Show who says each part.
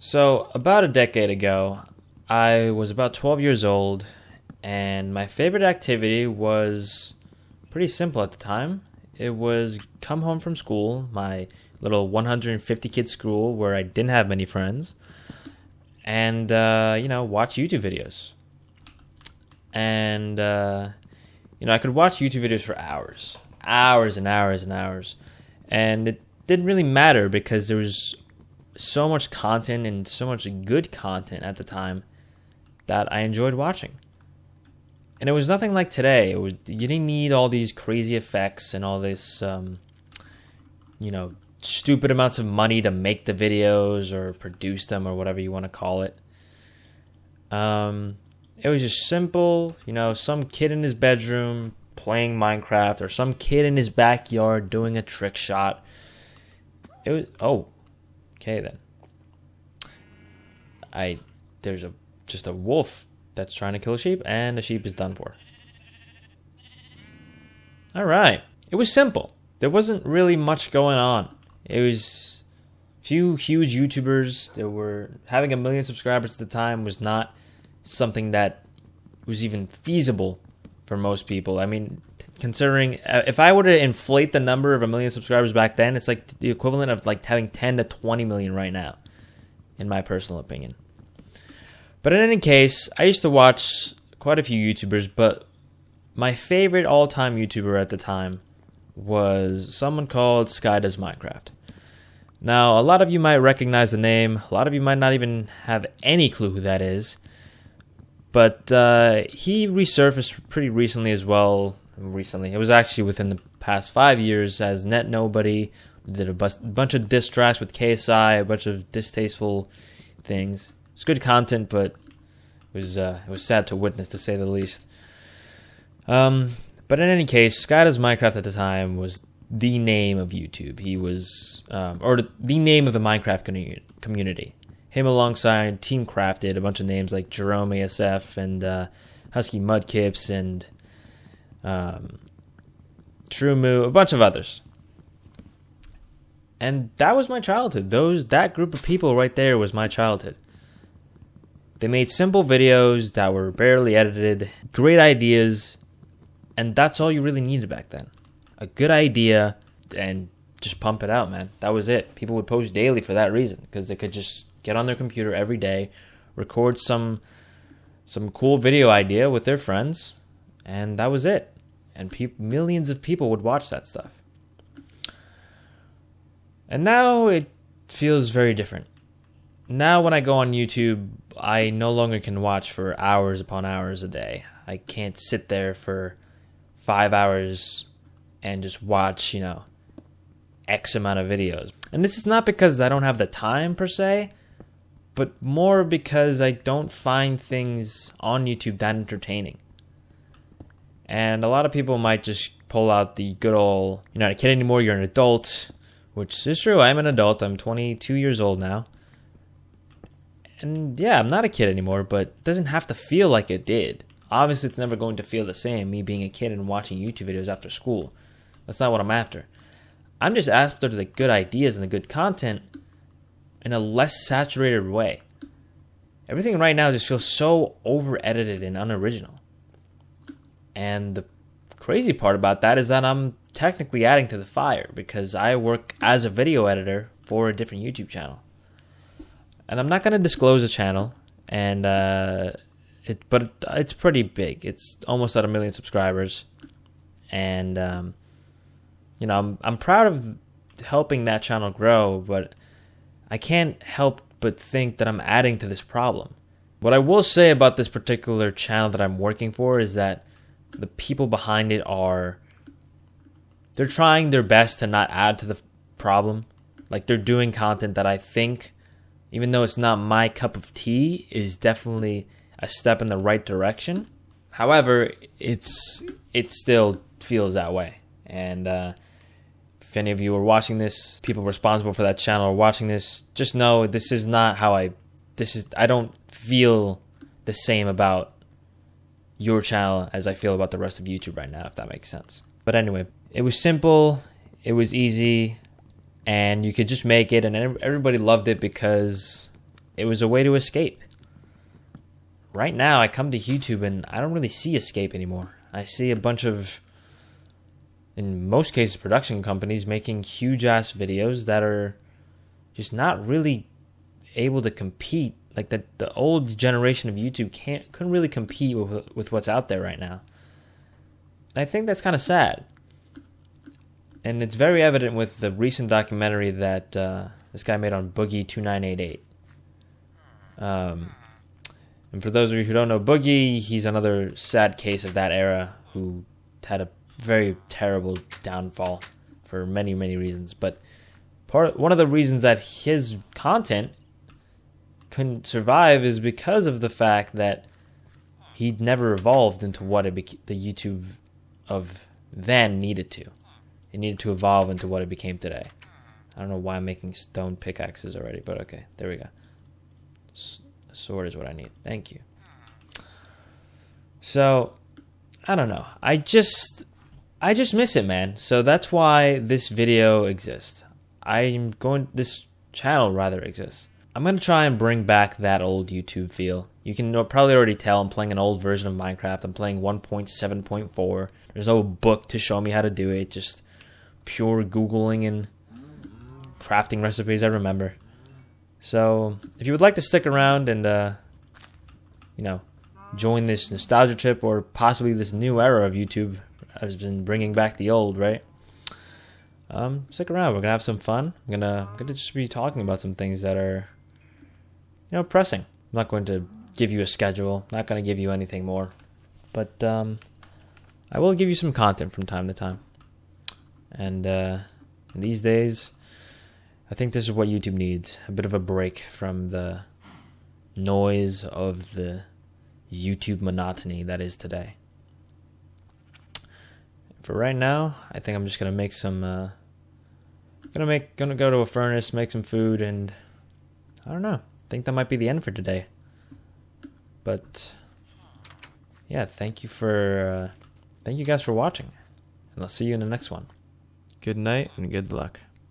Speaker 1: So, about a decade ago, I was about 12 years old, and my favorite activity was pretty simple at the time. It was come home from school, my little 150 kid school where I didn't have many friends, and, watch YouTube videos. And, I could watch YouTube videos for hours and hours and hours. And it didn't really matter because there was so much content and so much good content at the time that I enjoyed watching. And it was nothing like today. You didn't need all these crazy effects and all this, stupid amounts of money to make the videos or produce them or whatever you want to call it. It was just simple, some kid in his bedroom playing Minecraft or some kid in his backyard doing a trick shot. Okay then. There's just a wolf that's trying to kill a sheep, and the sheep is done for. All right. It was simple. There wasn't really much going on. It was few huge YouTubers. Having 1 million subscribers at the time was not something that was even feasible for most people. I mean, considering if I were to inflate the number of 1 million subscribers back then, it's like the equivalent of like having 10 to 20 million right now, in my personal opinion. But in any case, I used to watch quite a few YouTubers, but my favorite all-time YouTuber at the time was someone called Sky Does Minecraft. Now, a lot of you might recognize the name. A lot of you might not even have any clue who that is. But he resurfaced pretty recently as well. It was actually within the past 5 years as Net Nobody. Did a bunch of diss tracks with KSI, a bunch of distasteful things. It's good content, but it was sad to witness, to say the least. But in any case, Sky Does Minecraft at the time was the name of YouTube. He was, the name of the Minecraft community. Him alongside Team Crafted, a bunch of names like Jerome ASF and Husky Mudkips and Truemu, a bunch of others. And that was my childhood. That group of people right there was my childhood. They made simple videos that were barely edited, great ideas, and that's all you really needed back then. A good idea and just pump it out, man. That was it. People would post daily for that reason, because they could just get on their computer every day, record some cool video idea with their friends, and that was it. And millions of people would watch that stuff. And now it feels very different. Now when I go on YouTube, I no longer can watch for hours upon hours a day. I can't sit there for 5 hours and just watch, X amount of videos. And this is not because I don't have the time per se, but more because I don't find things on YouTube that entertaining. And a lot of people might just pull out the good old, you're not a kid anymore, you're an adult, which is true. I'm an adult. I'm 22 years old now. And yeah, I'm not a kid anymore, but it doesn't have to feel like it did. Obviously, it's never going to feel the same, me being a kid and watching YouTube videos after school. That's not what I'm after. I'm just after the good ideas and the good content in a less saturated way. Everything right now just feels so over-edited and unoriginal. And the crazy part about that is that I'm technically adding to the fire because I work as a video editor for a different YouTube channel. And I'm not going to disclose the channel, but it's pretty big. It's almost at 1 million subscribers. And, I'm proud of helping that channel grow, but I can't help but think that I'm adding to this problem. What I will say about this particular channel that I'm working for is that the people behind it they're trying their best to not add to the problem. Like, they're doing content that I think, even though it's not my cup of tea, is definitely a step in the right direction. However, it still feels that way. And if any of you are watching this, people responsible for that channel are watching this, just know this is not how I don't feel the same about your channel as I feel about the rest of YouTube right now, if that makes sense. But anyway, it was simple, it was easy, and you could just make it, and everybody loved it because it was a way to escape. Right now, I come to YouTube and I don't really see escape anymore. I see a bunch of, in most cases, production companies making huge-ass videos that are just not really able to compete. Like, the old generation of YouTube couldn't really compete with what's out there right now. And I think that's kind of sad. And it's very evident with the recent documentary that this guy made on Boogie 2988. And for those of you who don't know Boogie, he's another sad case of that era who had a very terrible downfall for many, many reasons. But one of the reasons that his content couldn't survive is because of the fact that he'd never evolved into what the YouTube of then needed to. It needed to evolve into what it became today. I don't know why I'm making stone pickaxes already, but okay, there we go. Sword is what I need. Thank you. So, I don't know. I just miss it, man. So that's why this video exists. This channel rather exists. I'm going to try and bring back that old YouTube feel. You can probably already tell I'm playing an old version of Minecraft. I'm playing 1.7.4. There's no book to show me how to do it. Just pure Googling and crafting recipes I remember. So, if you would like to stick around and, join this nostalgia trip or possibly this new era of YouTube has been bringing back the old, right? Stick around. We're gonna have some fun. I'm gonna just be talking about some things that are, pressing. I'm not going to give you a schedule. Not going to give you anything more, but I will give you some content from time to time. And these days, I think this is what YouTube needs. A bit of a break from the noise of the YouTube monotony that is today. For right now, I think I'm just gonna make some. Gonna go to a furnace, make some food, and I don't know. I think that might be the end for today. But yeah, thank you guys for watching, and I'll see you in the next one. Good night and good luck.